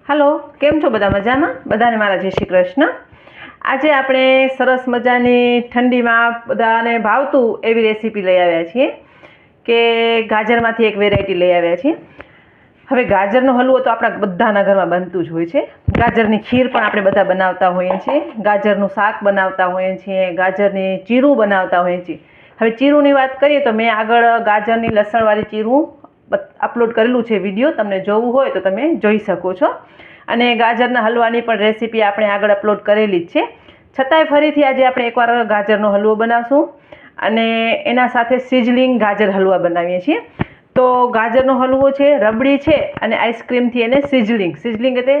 Hello केम छो बधा मजामां? बधाने मारा जय श्री कृष्ण। आजे आपणे सरस मजानी ठंडीमां बधाने भावतुं एवी रेसिपी लई आव्या छीए के गाजरमांथी एक वेरायटी लई आव्या छीए। हवे गाजरनो हलવો तो आपણા બધાના ઘરમાં બનતું જ હોય છે। ગાજરની ખીર પણ આપણે બધા બનાવતા હોઈએ છીએ, ગાજરનું શાક બનાવતા હોઈએ છીએ, ગાજરની ચીરું બનાવતા હોઈએ છીએ। હવે ચીરુંની વાત કરીએ તો મેં આગળ ગાજરની લસણવાળી ચીરું અપલોડ કરેલું છે વિડીયો, તમને જોવું હોય તો તમે જોઈ શકો છો। અને ગાજરના હલવાની પણ રેસીપી આપણે આગળ અપલોડ કરેલી જ છે। છતાંય ફરીથી આજે આપણે એકવાર ગાજરનો હલવો બનાવશું અને એના સાથે સિઝલિંગ ગાજર હલવા બનાવીએ છીએ। તો ગાજરનો હલવો છે, રબડી છે અને આઈસ્ક્રીમથી એને સિઝલિંગ એટલે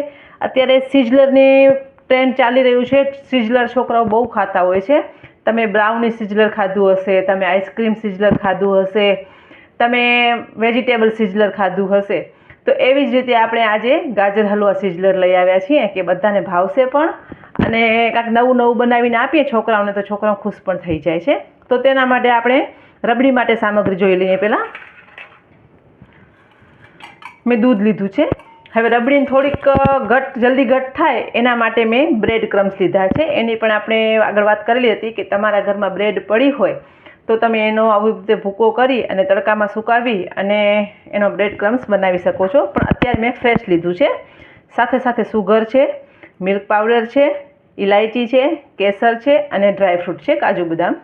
અત્યારે સિઝલરની ટ્રેન્ડ ચાલી રહ્યું છે। સિઝલર છોકરાઓ બહુ ખાતા હોય છે। તમે બ્રાઉની સિઝલર ખાધું હશે, તમે આઈસ્ક્રીમ સિઝલર ખાધું હશે, તમે વેજીટેબલ સિઝલર ખાધું હશે। તો એવી જ રીતે આપણે આજે ગાજર હલવા સિઝલર લઈ આવ્યા છીએ કે બધાને ભાવશે પણ અને કાંઈક નવું નવું બનાવીને આપીએ છોકરાઓને તો છોકરાઓ ખુશ પણ થઈ જાય છે। તો તેના માટે આપણે રબડી માટે સામગ્રી જોઈ લઈએ। પહેલાં મેં દૂધ લીધું છે। હવે રબડીને થોડીક જલ્દી ઘટ થાય એના માટે મેં બ્રેડ ક્રમ્સ લીધા છે। એની પણ આપણે આગળ વાત કરેલી હતી કે તમારા ઘરમાં બ્રેડ પડી હોય તો તમે એનો આવી રીતે ભૂકો કરી અને તડકામાં સુકાવી અને એનો બ્રેડ ક્રમ્સ બનાવી શકો છો। પણ અત્યારે મેં ફ્રેશ લીધું છે। સાથે સાથે સુગર છે, મિલ્ક પાવડર છે, ઇલાયચી છે, કેસર છે અને ડ્રાયફ્રૂટ છે, કાજુ બદામ।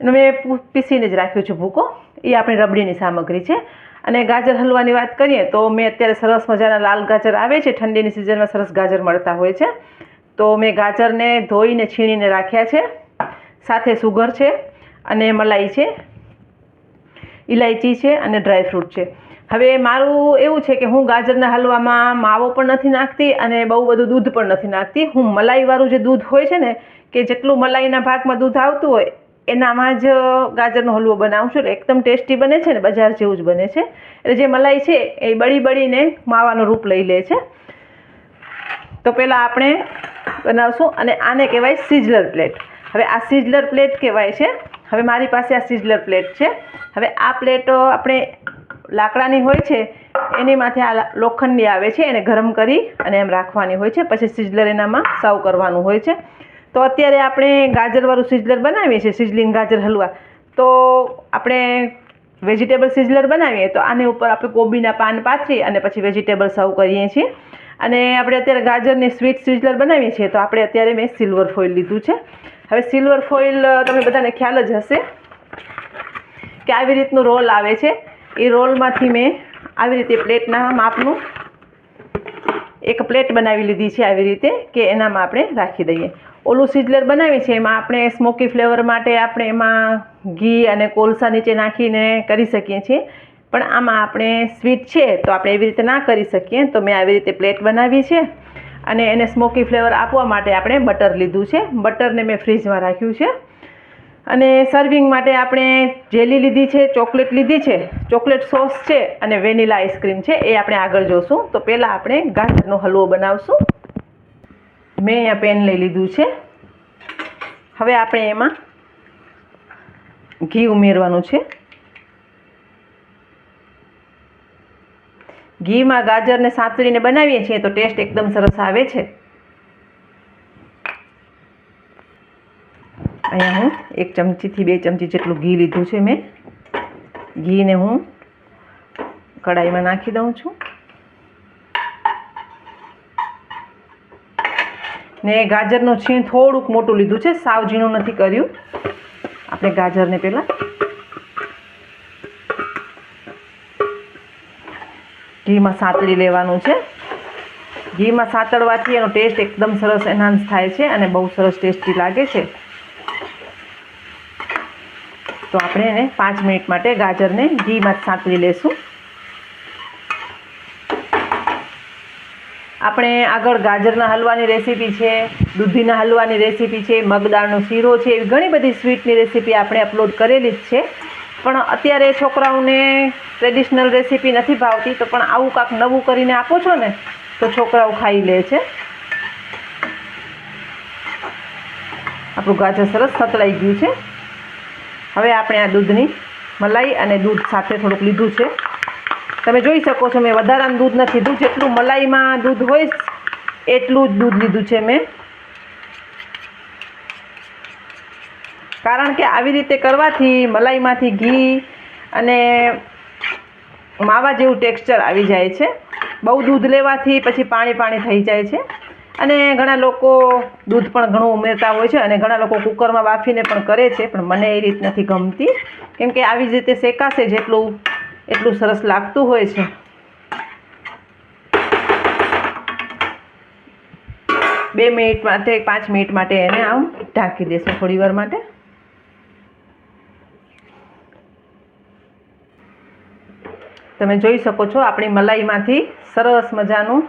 એનો મેં પીસીને જ રાખ્યું છે ભૂકો। એ આપણી રબડીની સામગ્રી છે। અને ગાજર હલવાની વાત કરીએ તો મેં અત્યારે સરસ મજાના લાલ ગાજર આવે છે, ઠંડીની સિઝનમાં સરસ ગાજર મળતા હોય છે। તો મેં ગાજરને ધોઈને છીણીને રાખ્યા છે। સાથે સુગર છે અને મલાઈ છે, ઇલાયચી છે અને ડ્રાયફ્રૂટ છે। હવે મારું એવું છે કે હું ગાજરના હલવામાં માવો પણ નથી નાખતી અને બહુ બધું દૂધ પણ નથી નાખતી। હું મલાઈવાળું જે દૂધ હોય છે ને, કે જેટલું મલાઈના ભાગમાં દૂધ આવતું હોય એનામાં જ ગાજરનો હલવો બનાવું છું। એટલે એકદમ ટેસ્ટી બને છે ને, બજાર જેવું જ બને છે। એટલે જે મલાઈ છે એ બળીને માવાનું રૂપ લઈ લે છે। તો પહેલાં આપણે બનાવશું અને આને કહેવાય સિઝલર પ્લેટ। હવે આ સિઝલર પ્લેટ કહેવાય છે। હવે મારી પાસે આ સિઝલર પ્લેટ છે। હવે આ પ્લેટ આપણે લાકડાની હોય છે, એની માથે આ લોખંડની આવે છે, એને ગરમ કરી અને એમ રાખવાની હોય છે। પછી સિઝલર એનામાં સર્વ કરવાનું હોય છે। તો અત્યારે આપણે ગાજરવાળું સિઝલર બનાવીએ છીએ, સિઝલિંગ ગાજર હલવા। તો આપણે વેજીટેબલ સિઝલર બનાવીએ તો આની ઉપર આપણે કોબીના પાન પાથરી અને પછી વેજીટેબલ સર્વ કરીએ છીએ। અને આપણે અત્યારે ગાજરની સ્વીટ સિઝલર બનાવીએ છીએ તો આપણે અત્યારે મેં સિલ્વર ફોઇલ લીધું છે। હવે સિલ્વર ફોઇલ તમે બધાને ખ્યાલ જ હશે કે આવી રીતનું રોલ આવે છે। એ રોલમાંથી મેં આવી રીતે પ્લેટના માપનું એક પ્લેટ બનાવી લીધી છે, આવી રીતે કે એનામાં આપણે રાખી દઈએ। ઓલું સિઝલર બનાવીએ છીએ એમાં આપણે સ્મોકી ફ્લેવર માટે આપણે એમાં ઘી અને કોલસા નીચે નાખીને કરી શકીએ છીએ। પણ આમાં આપણે સ્વીટ છે તો આપણે એવી રીતે ના કરી શકીએ। તો મેં આવી રીતે પ્લેટ બનાવી છે અને એને સ્મોકી ફ્લેવર આપવા માટે આપણે બટર લીધું છે। બટરને મેં ફ્રીજમાં રાખ્યું છે। અને સર્વિંગ માટે આપણે જેલી લીધી છે, ચોકલેટ લીધી છે, ચોકલેટ સોસ છે અને વેનીલા આઈસ્ક્રીમ છે, એ આપણે આગળ જોશું। તો પહેલાં આપણે ગાજરનો હલવો બનાવશું। મેં અહીંયા પેન લઈ લીધું છે। હવે આપણે એમાં ઘી ઉમેરવાનું છે। ઘીમાં ગાજરને સાંતળીને બનાવીએ છીએ તો ટેસ્ટ એકદમ સરસ આવે છે। અહીંયા હું 1 ચમચીથી 2 ચમચી જેટલું ઘી લીધું છે મેં। ઘીને હું કડાઈમાં નાખી દઉં છું ને ગાજરનું છીણ થોડુંક મોટું લીધું છે, સાવ ઝીણું નથી કર્યું। આપણે ગાજરને પહેલાં ઘીમાં સાંતળી લેવાનું છે। ઘીમાં સાંતળવાથી એનો ટેસ્ટ એકદમ સરસ એન્હાન્સ થાય છે અને બહુ સરસ ટેસ્ટી લાગે છે। તો આપણે એને 5 મિનિટ માટે ગાજરને ઘીમાં જ સાંતળી લેશું। આપણે આગળ ગાજરના હલવાની રેસીપી છે, દૂધીના હલવાની રેસીપી છે, મગદાળનો શીરો છે, એવી ઘણી બધી સ્વીટની રેસીપી આપણે અપલોડ કરેલી જ છે। પણ અત્યારે છોકરાઓને ટ્રેડિશનલ રેસીપી નથી ભાવતી, તો પણ આવું કાંઈક નવું કરીને આપો છો ને તો છોકરાઓ ખાઈ લે છે। આપણું ગાજર સરસ સતળાઈ ગયું છે। હવે આપણે આ દૂધની મલાઈ અને દૂધ સાથે થોડુંક લીધું છે। તમે જોઈ શકો છો મેં વધારાનું દૂધ નથી લીધું, જેટલું મલાઈમાં દૂધ હોય એટલું જ દૂધ લીધું છે મેં, કારણ કે આવી રીતે કરવાથી મલાઈમાંથી ઘી અને માવા જેવું ટેક્સચર આવી જાય છે. બહુ દૂધ લેવાથી પછી પાણી પાણી થઈ જાય છે, અને ઘણા લોકો દૂધ પણ ઘણું ઉમેરતા હોય છે, અને ઘણા લોકો કુકરમાં બાફીને પણ કરે છે, પણ મને એ રીત નથી ગમતી, કેમ કે આવી જ રીતે શેકાશે એટલું સરસ લાગતું હોય છે. 2 મિનિટ માટે 5 મિનિટ માટે એને આમ ઢાંકી દેશું થોડી વાર માટે. તમે જોઈ શકો છો આપણી મલાઈમાંથી સરસ મજાનું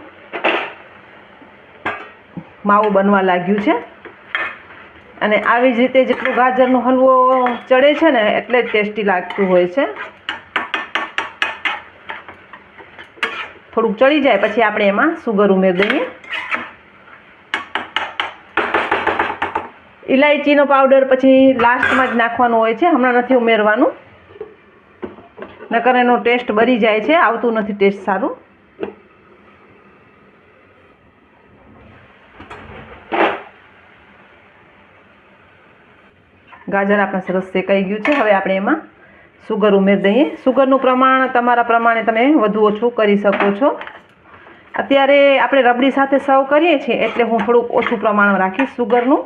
માવું બનવા લાગ્યું છે, અને આવી જ રીતે જેટલું ગાજરનો હલવો ચડે છે ને એટલે જ ટેસ્ટી લાગતું હોય છે. થોડુંક ચડી જાય પછી આપણે એમાં સુગર ઉમેરી દઈએ. ઇલાયચીનો પાવડર પછી લાસ્ટમાં જ નાખવાનો હોય છે, હમણાં નથી ઉમેરવાનું, નકર એનો ટેસ્ટ બળી જાય છે, આવતું નથી ટેસ્ટ સારું. ગાજર આપણા સરસ શેકાઈ ગયું છે. હવે આપણે એમાં સુગર ઉમેરી દઈએ. સુગરનું પ્રમાણ તમારા પ્રમાણે તમે વધુ ઓછું કરી શકો છો. અત્યારે આપણે રબડી સાથે સર્વ કરીએ છીએ એટલે હું થોડુંક ઓછું પ્રમાણ રાખીશ સુગરનું,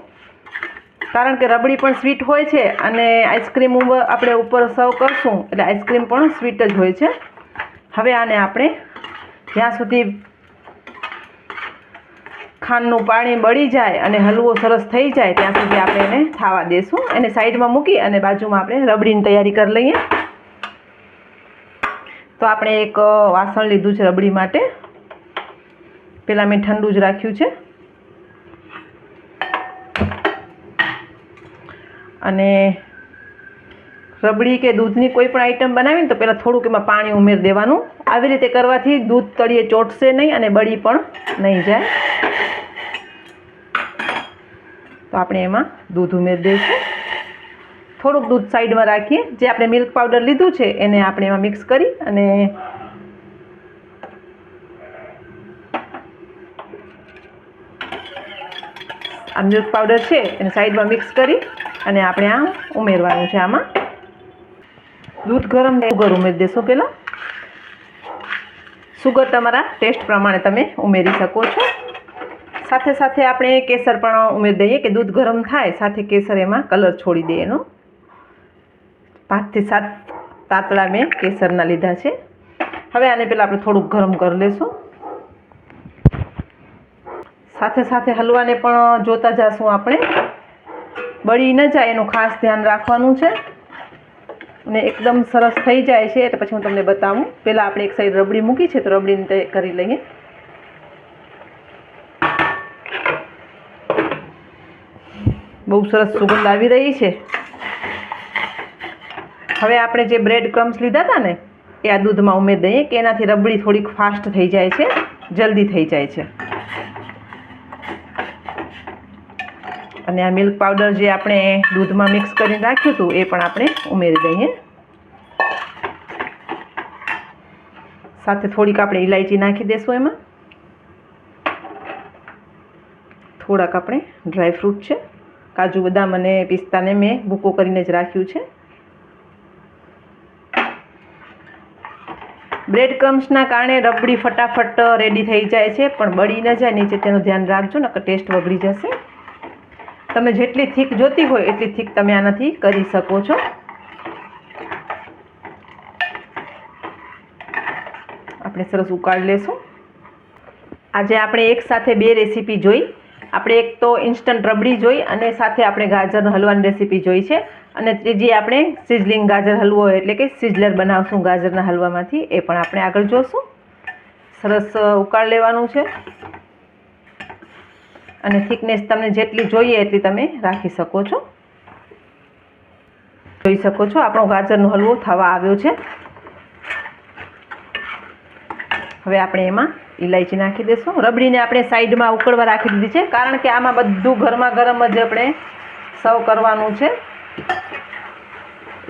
કારણ કે રબડી પણ સ્વીટ હોય છે, અને આઈસ્ક્રીમ આપણે ઉપર સર્વ કરશું એટલે આઈસ્ક્રીમ પણ સ્વીટ જ હોય છે. હવે આને આપણે જ્યાં સુધી ખાંડનું પાણી બળી જાય અને હલવો સરસ થઈ જાય ત્યાં સુધી આપણે એને થાવા દેશું. એને સાઈડમાં મૂકી અને બાજુમાં આપણે રબડીની તૈયારી કરી લઈએ. તો આપણે એક વાસણ લીધું છે રબડી માટે. પહેલાં મેં ઠંડુ જ રાખ્યું છે, અને રબડી કે દૂધની કોઈ પણ આઈટમ બનાવીને તો પહેલાં થોડુંક એમાં પાણી ઉમેરી દેવાનું. આવી રીતે કરવાથી દૂધ તળિયે ચોંટશે નહીં અને બળી પણ નહીં જાય. તો આપણે એમાં દૂધ ઉમેરી દઈશું. થોડુંક દૂધ સાઈડમાં રાખીએ. જે આપણે મિલ્ક પાવડર લીધું છે એને આપણે એમાં મિક્સ કરી અને આ મિલ્ક પાવડર છે એને સાઈડમાં મિક્સ કરી અને આપણે આ ઉમેરવાનું છે. આમાં દૂધ ગરમ સુગર ઉમેરી દેશો. પહેલાં સુગર તમારા ટેસ્ટ પ્રમાણે તમે ઉમેરી શકો છો. સાથે સાથે આપણે કેસર પણ ઉમેરી દઈએ કે દૂધ ગરમ થાય સાથે કેસર એમાં કલર છોડી દે એનો. 5 થી 7 તાતળા મેં કેસરના લીધા છે. હવે આને પહેલાં આપણે થોડુંક ગરમ કરી લઈશું. સાથે સાથે હલવાને પણ જોતા જઈશું આપણે, બળી ન જાય એનું ખાસ ધ્યાન રાખવાનું છે. અને એકદમ સરસ થઈ જાય છે એટલે પછી હું તમને બતાવું. પહેલાં આપણે એક સાઈડ રબડી મૂકી છે તો રબડીને તે કરી લઈએ. બહુ સરસ સુગંધ આવી રહી છે. હવે આપણે જે બ્રેડ ક્રમ્સ લીધા હતા ને એ આ દૂધમાં ઉમેરી દઈએ કે એનાથી રબડી થોડીક ફાસ્ટ થઈ જાય છે, જલ્દી થઈ જાય છે. અને આ મિલ્ક પાવડર જે આપણે દૂધમાં મિક્સ કરીને રાખ્યું હતું એ પણ આપણે ઉમેરી દઈએ. સાથે થોડીક આપણે ઇલાયચી નાખી દઈશું એમાં. થોડાક આપણે ડ્રાયફ્રૂટ છે, કાજુ બદામ અને પિસ્તાને મેં ભૂકો કરીને જ રાખ્યું છે. બ્રેડ ક્રમ્સના કારણે રબડી ફટાફટ રેડી થઈ જાય છે, પણ બળી ન જાય નીચે તેનું ધ્યાન રાખજો, નકર ટેસ્ટ બગડી જશે. તમે જેટલી થીક જોતી હોય એટલી થીક તમે આનાથી કરી શકો છો. આપણે સરસ ઉકાળી લેશું. આજે આપણે એક સાથે 2 રેસીપી જોઈ. આપણે એક તો ઇન્સ્ટન્ટ રબડી જોઈ અને સાથે આપણે ગાજર હલવાની રેસીપી જોઈ છે, અને ત્રીજી આપણે સિઝલિંગ ગાજર હલવો એટલે કે સિઝલર બનાવશું ગાજરના હલવામાંથી, એ પણ આપણે આગળ જોશું. સરસ ઉકાળી લેવાનું છે, અને થિકનેસ તમને જેટલી જોઈએ એટલી તમે રાખી શકો છો. જોઈ શકો છો આપણો ગાજરનો હલવો થવા આવ્યો છે. હવે આપણે એમાં ઇલાયચી નાખી દઈશું. રબડીને આપણે સાઈડમાં ઉકળવા રાખી દીધી છે, કારણ કે આમાં બધું ગરમા ગરમ જ આપણે સર્વ કરવાનું છે.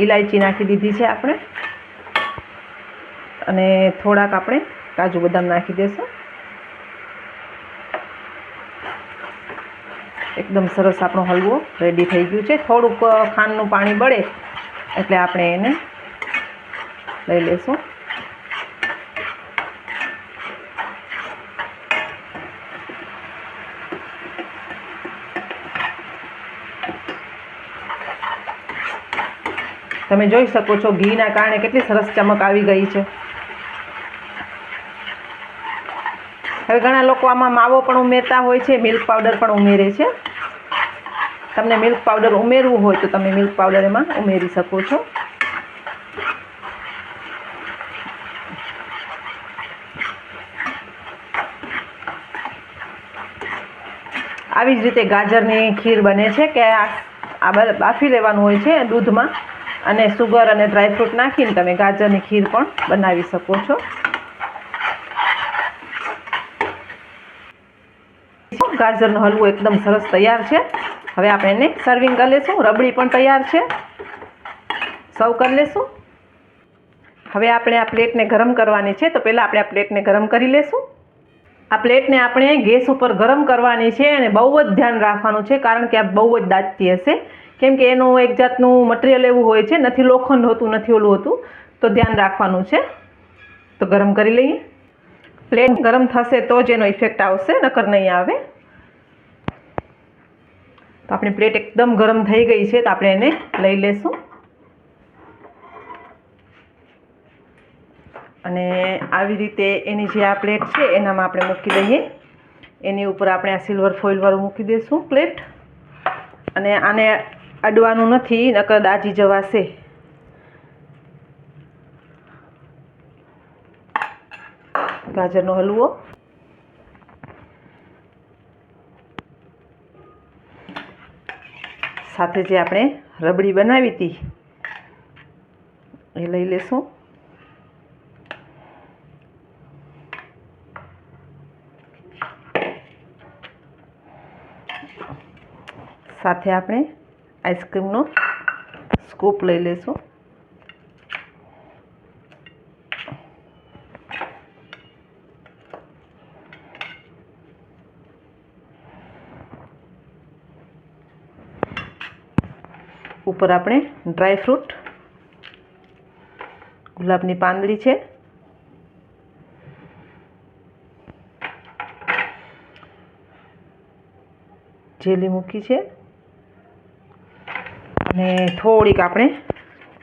ઇલાયચી નાખી દીધી છે આપણે, અને થોડાક આપણે કાજુ બદામ નાખી દઈશું. એકદમ સરસ આપણો હલવો રેડી થઈ ગયું છે. થોડુંક ખાંડનું પાણી બળે એટલે આપણે એને લઈ લઈશું. તમે જોઈ શકો છો ઘીના કારણે કેટલી સરસ ચમક આવી ગઈ છે. હવે ઘણા લોકો આમાં માવો પણ ઉમેરતા હોય છે, મિલ્ક પાવડર પણ ઉમેરે છે. તમને મિલ્ક પાવડર ઉમેરવું હોય તો તમે મિલ્ક પાવડર એમાં ઉમેરી શકો છો. આવી જ રીતે ગાજરની ખીર બને છે કે આ બાફી લેવાનું હોય છે દૂધમાં, અને સુગર અને ડ્રાયફ્રૂટ નાખીને તમે ગાજરની ખીર પણ બનાવી શકો છો. ગાજરનો હલવો એકદમ સરસ તૈયાર છે. હવે આપણે એને સર્વિંગ કરી લઈશું. રબડી પણ તૈયાર છે, સર્વ કરી લઈશું. હવે આપણે આ પ્લેટને ગરમ કરવાની છે, તો પહેલાં આપણે આ પ્લેટને ગરમ કરી લઈશું. આ પ્લેટને આપણે ગેસ ઉપર ગરમ કરવાની છે અને બહુ જ ધ્યાન રાખવાનું છે, કારણ કે આ બહુ જ દાજતી હશે, કેમ કે એનું એક જાતનું મટીરિયલ એવું હોય છે, નથી લોખંડ હોતું, નથી ઓલું હોતું, તો ધ્યાન રાખવાનું છે. તો ગરમ કરી લઈએ. પ્લેટ ગરમ થશે તો જ એનો ઇફેક્ટ આવશે, નકર નહીં આવે. તો આપણી પ્લેટ એકદમ ગરમ થઈ ગઈ છે, તો આપણે એને લઈ લેશું. અને આવી રીતે એની જે આ પ્લેટ છે એનામાં આપણે મૂકી દઈએ. એની ઉપર આપણે આ સિલ્વર ફોઇલવાળું મૂકી દઈશું પ્લેટ. અને આને અડવાનું નથી, નકર દાજી જવાશે. ગાજરનો હલવો સાથે જે આપણે રબડી બનાવી હતી એ લઈ લેશું. સાથે આપણે આઈસ્ક્રીમનો સ્કૂપ લઈ લેશું. ઉપર આપણે ડ્રાયફ્રૂટ, ગુલાબની પાંદડી છે, જેલી મૂકી છે, અને થોડીક આપણે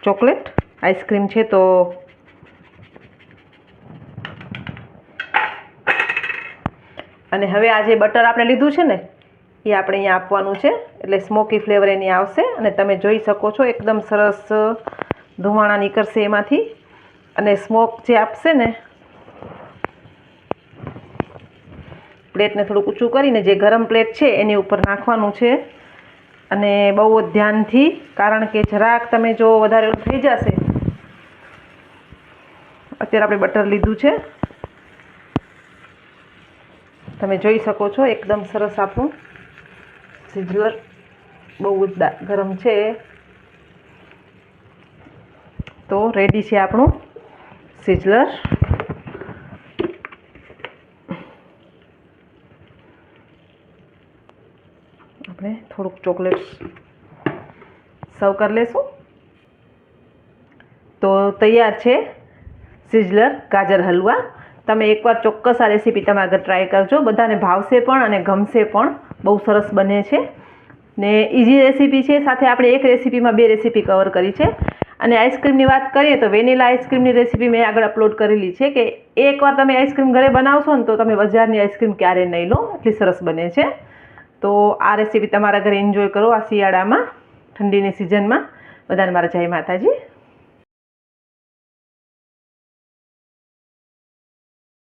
ચોકલેટ આઈસ્ક્રીમ છે. તો અને હવે આ જે બટર આપણે લીધું છે ને એ આપણે અહીંયા આપવાનું છે, એટલે સ્મોકી ફ્લેવર એની આવશે. અને તમે જોઈ શકો છો એકદમ સરસ ધુમાડા નીકળશે એમાંથી, અને સ્મોક જે આપશે ને, પ્લેટને થોડુંક ઊંચું કરીને જે ગરમ પ્લેટ છે એની ઉપર નાખવાનું છે. અને બહુ જ ધ્યાનથી, કારણ કે જરાક તમે જો વધારે થઈ જશે. અત્યારે આપણે બટર લીધું છે, તમે જોઈ શકો છો એકદમ સરસ આપણું સિઝલર બહુ જ ગરમ છે. તો રેડી છે આપણું સિઝલર. આપણે થોડુંક ચોકલેટ સર્વ કરી લેશું. તો તૈયાર છે સિઝલર ગાજર હલવા. તમે એકવાર ચોક્કસ આ રેસીપી તમે આગળ ટ્રાય કરજો, બધાને ભાવશે પણ અને ગમશે પણ. બહુ સરસ બને છે ને ઇઝી રેસીપી છે. સાથે આપણે એક રેસીપીમાં બે રેસીપી કવર કરી છે. અને આઈસ્ક્રીમની વાત કરીએ તો વેનીલા આઈસ્ક્રીમની રેસીપી મેં આગળ અપલોડ કરેલી છે, કે એકવાર તમે આઈસ્ક્રીમ ઘરે બનાવશો ને તો તમે બજારની આઈસ્ક્રીમ ક્યારેય નહીં લો, એટલી સરસ બને છે. તો આ રેસીપી તમારા ઘરે એન્જોય કરો આ શિયાળામાં, ઠંડીની સિઝનમાં. બધાને મારા જય માતાજી.